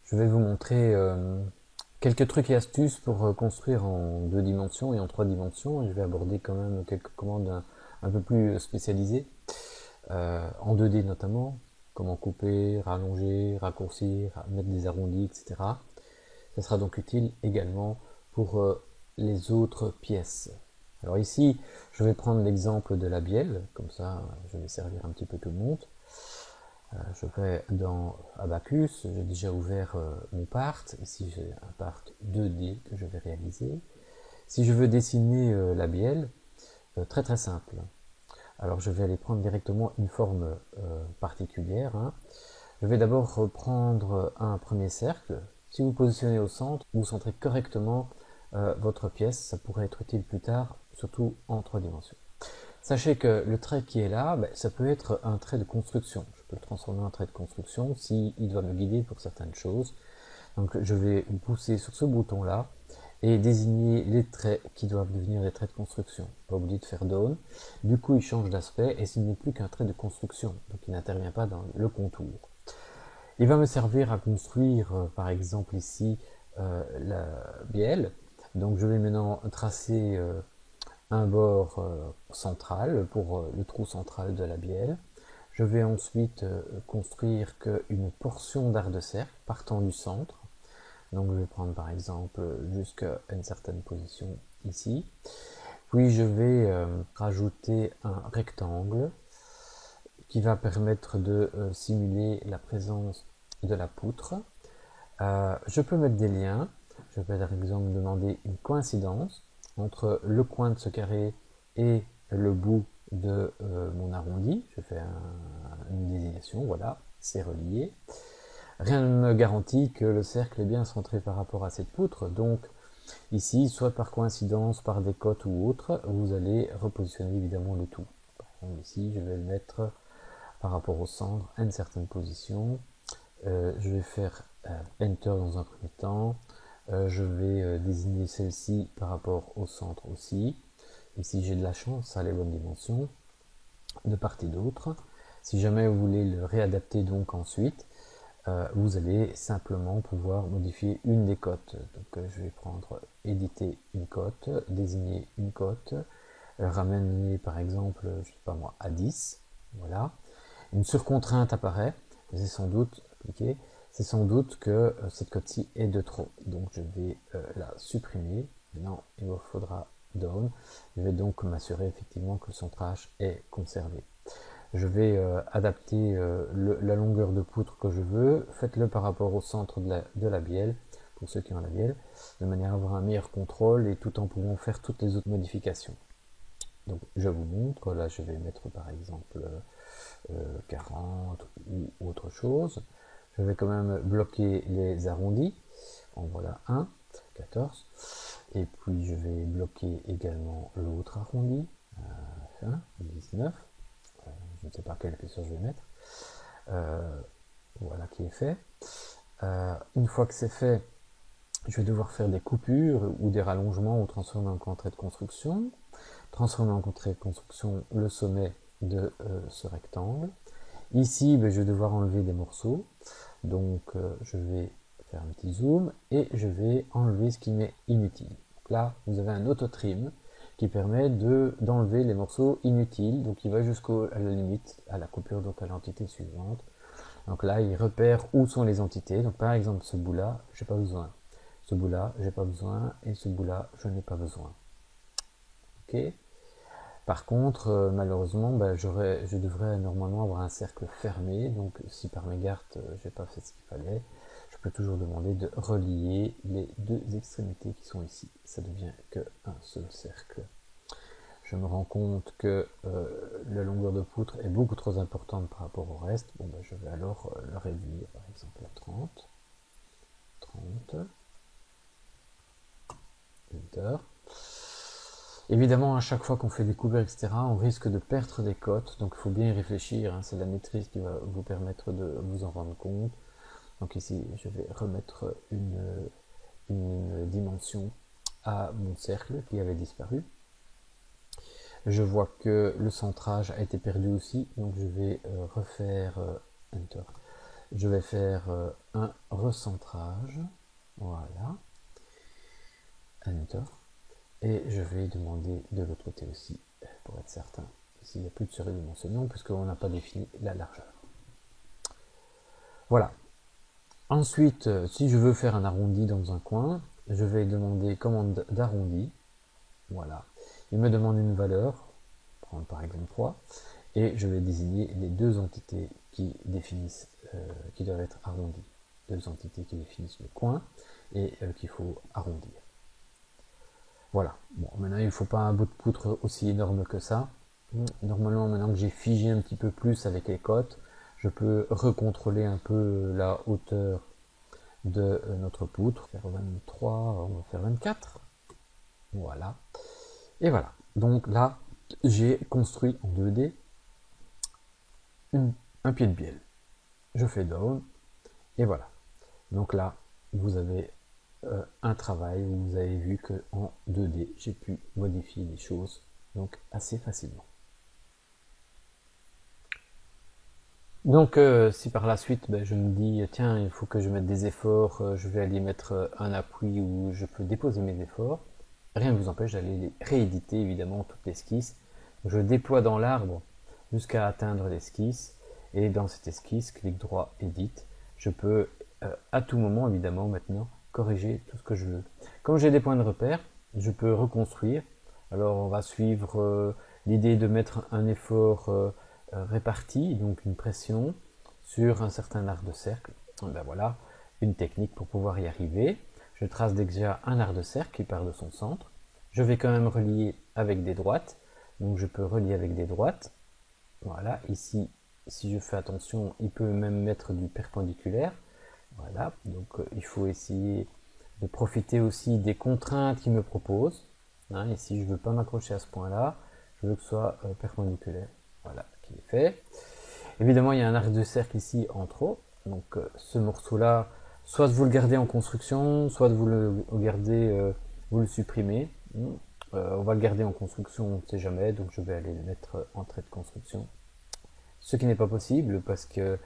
Je vais vous montrer quelques trucs et astuces pour construire en 2 dimensions et en 3 dimensions. Et je vais aborder quand même quelques commandes un peu plus spécialisées, en 2D notamment, comment couper, rallonger, raccourcir, mettre des arrondis, etc. Ça sera donc utile également pour les autres pièces. Alors ici, je vais prendre l'exemple de la bielle, comme ça je vais servir un petit peu tout le monde. Je vais dans Abacus, j'ai déjà ouvert mon part. Ici j'ai un part 2D que je vais réaliser. Si je veux dessiner la bielle, très très simple. Alors je vais aller prendre directement une forme particulière. Je vais d'abord reprendre un premier cercle. Si vous positionnez au centre, vous centrez correctement votre pièce. Ça pourrait être utile plus tard, surtout en 3 dimensions. Sachez que le trait qui est là, ça peut être un trait de construction. Je peux le transformer en trait de construction s'il doit me guider pour certaines choses. Donc je vais pousser sur ce bouton-là et désigner les traits qui doivent devenir des traits de construction. Pas oublier de faire down. Du coup, il change d'aspect et ce n'est plus qu'un trait de construction. Donc il n'intervient pas dans le contour. Il va me servir à construire, par exemple ici, la bielle. Donc je vais maintenant tracer un bord central pour le trou central de la bielle. Je vais ensuite construire une portion d'arc de cercle partant du centre. Donc je vais prendre par exemple jusqu'à une certaine position ici. Puis je vais rajouter un rectangle qui va permettre de simuler la présence de la poutre. Je peux mettre des liens. Je vais par exemple demander une coïncidence entre le coin de ce carré et le bout de mon arrondi. Je fais une désignation, voilà, c'est relié. Rien ne me garantit que le cercle est bien centré par rapport à cette poutre, donc ici, soit par coïncidence, par décote ou autre, vous allez repositionner évidemment le tout. Par exemple, ici, je vais le mettre par rapport au centre à une certaine position. Je vais faire Enter dans un premier temps. Je vais désigner celle-ci par rapport au centre aussi. Et si j'ai de la chance, ça a les bonnes dimensions de part et d'autre. Si jamais vous voulez le réadapter donc ensuite, vous allez simplement pouvoir modifier une des cotes. Donc je vais prendre éditer une cote, désigner une cote, ramener par exemple, je sais pas moi, à 10. Voilà. Une surcontrainte apparaît, c'est sans doute appliqué, c'est sans doute que cette cote-ci est de trop. Donc je vais la supprimer. Maintenant, il me faudra down. Je vais donc m'assurer effectivement que le centrage est conservé. Je vais adapter la longueur de poutre que je veux. Faites-le par rapport au centre de la bielle, pour ceux qui ont la bielle, de manière à avoir un meilleur contrôle et tout en pouvant faire toutes les autres modifications. Donc je vous montre, là je vais mettre par exemple 40 ou autre chose. Je vais quand même bloquer les arrondis. En voilà un, 14. Et puis je vais bloquer également l'autre arrondi, 19. Je ne sais pas quelle épaisseur je vais mettre. Voilà qui est fait. Une fois que c'est fait, je vais devoir faire des coupures ou des rallongements ou transformer en trait de construction. Transformer en trait de construction le sommet de ce rectangle. Ici, je vais devoir enlever des morceaux. Donc, je vais faire un petit zoom et je vais enlever ce qui m'est inutile. Donc là, vous avez un auto-trim qui permet d'enlever les morceaux inutiles. Donc, il va jusqu'à la limite, à la coupure, donc à l'entité suivante. Donc là, il repère où sont les entités. Donc, par exemple, ce bout-là, j'ai pas besoin. Ce bout-là, j'ai pas besoin. Et ce bout-là, je n'ai pas besoin. Ok. Par contre, malheureusement, je devrais normalement avoir un cercle fermé, donc si par mégarde j'ai pas fait ce qu'il fallait, je peux toujours demander de relier les deux extrémités qui sont ici. Ça devient qu'un seul cercle. Je me rends compte que la longueur de poutre est beaucoup trop importante par rapport au reste. Bon, je vais alors le réduire, par exemple à 30. 30. Enter. Évidemment, à chaque fois qu'on fait des coupures, etc., on risque de perdre des cotes, donc il faut bien y réfléchir, c'est la maîtrise qui va vous permettre de vous en rendre compte. Donc ici, je vais remettre une dimension à mon cercle qui avait disparu. Je vois que le centrage a été perdu aussi, donc je vais refaire Enter. je vais faire un recentrage, voilà, Enter, et je vais demander de l'autre côté aussi, pour être certain, s'il n'y a plus de surdimensionnement, puisqu'on n'a pas défini la largeur. Voilà. Ensuite, si je veux faire un arrondi dans un coin, je vais demander commande d'arrondi, voilà, il me demande une valeur, prendre par exemple 3, et je vais désigner les deux entités qui définissent, qui doivent être arrondies. Deux entités qui définissent le coin et qu'il faut arrondir. Voilà. Bon, maintenant il ne faut pas un bout de poutre aussi énorme que ça. Normalement, maintenant que j'ai figé un petit peu plus avec les cotes, je peux recontrôler un peu la hauteur de notre poutre. Faire 23, on va faire 24. Voilà. Et voilà. Donc là, j'ai construit en 2D un pied de bielle. Je fais down et voilà. Donc là, vous avez un travail où vous avez vu que en 2D, j'ai pu modifier les choses donc assez facilement. Donc si par la suite je me dis tiens il faut que je mette des efforts, je vais aller mettre un appui où je peux déposer mes efforts, rien ne vous empêche d'aller rééditer évidemment toute l'esquisse. Je déploie dans l'arbre jusqu'à atteindre l'esquisse et dans cette esquisse, clic droit, edit, je peux à tout moment évidemment maintenant corriger tout ce que je veux. Comme j'ai des points de repère, je peux reconstruire. Alors on va suivre l'idée de mettre un effort réparti, donc une pression sur un certain arc de cercle. Ben voilà, une technique pour pouvoir y arriver. Je trace déjà un arc de cercle qui part de son centre. Je vais quand même relier avec des droites, donc je peux relier avec des droites. Voilà, ici, si je fais attention, il peut même mettre du perpendiculaire. Voilà, donc il faut essayer de profiter aussi des contraintes qu'il me propose. Hein, ici, je ne veux pas m'accrocher à ce point-là, je veux que ce soit perpendiculaire. Voilà, qui est fait. Évidemment, il y a un arc de cercle ici en trop. Donc ce morceau-là, soit vous le gardez en construction, soit vous le gardez, vous le supprimez. On va le garder en construction, on ne sait jamais, donc je vais aller le mettre en trait de construction. Ce qui n'est pas possible parce que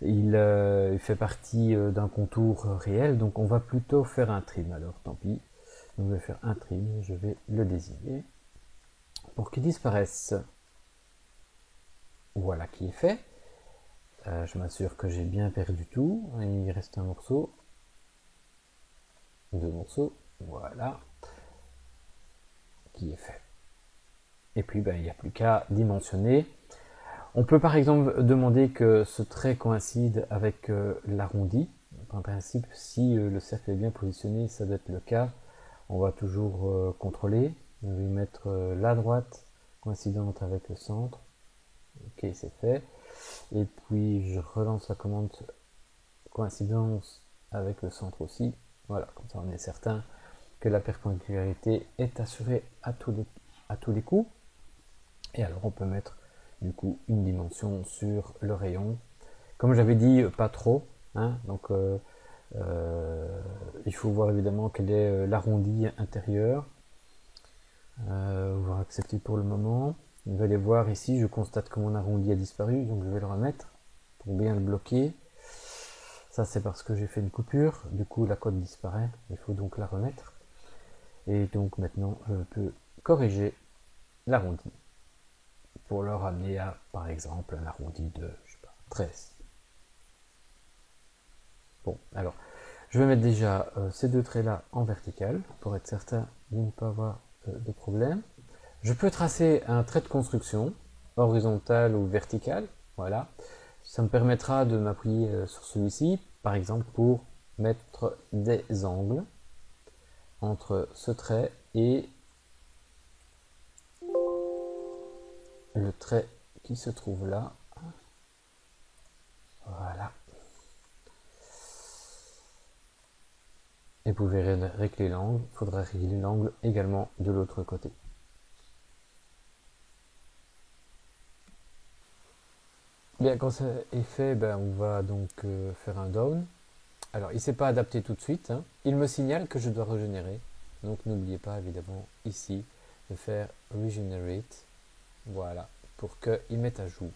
il fait partie d'un contour réel, donc on va plutôt faire un trim. Alors tant pis, donc je vais faire un trim, je vais le désigner pour qu'il disparaisse. Voilà qui est fait. Je m'assure que j'ai bien perdu tout. Il reste un morceau, deux morceaux, voilà, qui est fait. Et puis il n'y a plus qu'à dimensionner. On peut par exemple demander que ce trait coïncide avec l'arrondi. En principe, si le cercle est bien positionné, ça doit être le cas. On va toujours contrôler. Je vais mettre la droite coïncidente avec le centre. Ok, c'est fait. Et puis je relance la commande coïncidence avec le centre aussi. Voilà, comme ça on est certain que la perpendicularité est assurée à tous les coups. Et alors on peut mettre du coup une dimension sur le rayon. Comme j'avais dit, pas trop. Hein, donc il faut voir évidemment quel est l'arrondi intérieur. On va accepter pour le moment. Vous allez voir ici, je constate que mon arrondi a disparu, donc je vais le remettre pour bien le bloquer. Ça c'est parce que j'ai fait une coupure, du coup la cote disparaît, il faut donc la remettre. Et donc maintenant je peux corriger l'arrondi pour le ramener à par exemple un arrondi de je sais pas, 13. Bon, alors je vais mettre déjà ces deux traits là en vertical pour être certain de ne pas avoir de problème. Je peux tracer un trait de construction, horizontal ou vertical, voilà. Ça me permettra de m'appuyer sur celui-ci, par exemple pour mettre des angles entre ce trait et le trait qui se trouve là. Voilà. Et vous verrez régler l'angle, il faudra régler l'angle également de l'autre côté. Bien, quand ça est fait, on va donc faire un down. Alors, il ne s'est pas adapté tout de suite. Hein. Il me signale que je dois régénérer. Donc, n'oubliez pas, évidemment, ici, de faire Regenerate. Voilà, pour qu'il mette à jour.